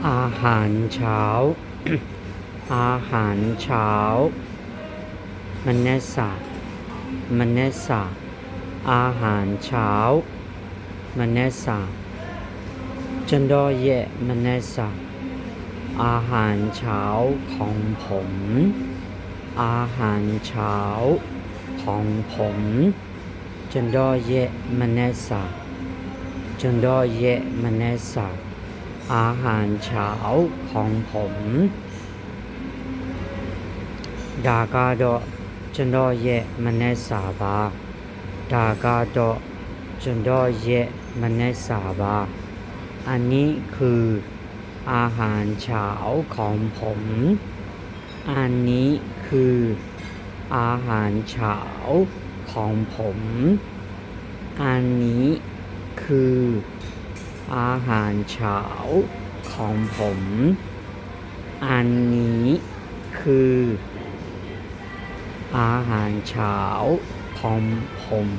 อาหารเช้า อาหารเช้ามันเนสามันเนสาอาหารเช้ามันเนสาฉันดอเยะมันเนสาอาหารเช้าของผมอาหารเช้าของผมฉันดอเยะมันเนสาฉันดอเยะมันเนสาอาหารเช้าของผมဒါကတော့ကျွန်တော်ရဲ့မနက်စာပါဒါကတော့ကျွန်တော်ရဲ့မနက်စာပါอันนี้คืออาหารเช้าของผมอันนี้คืออาหารเช้าของผมอันนี้คืออาหารเช้าของผมอันนี้คืออาหารเช้าของผม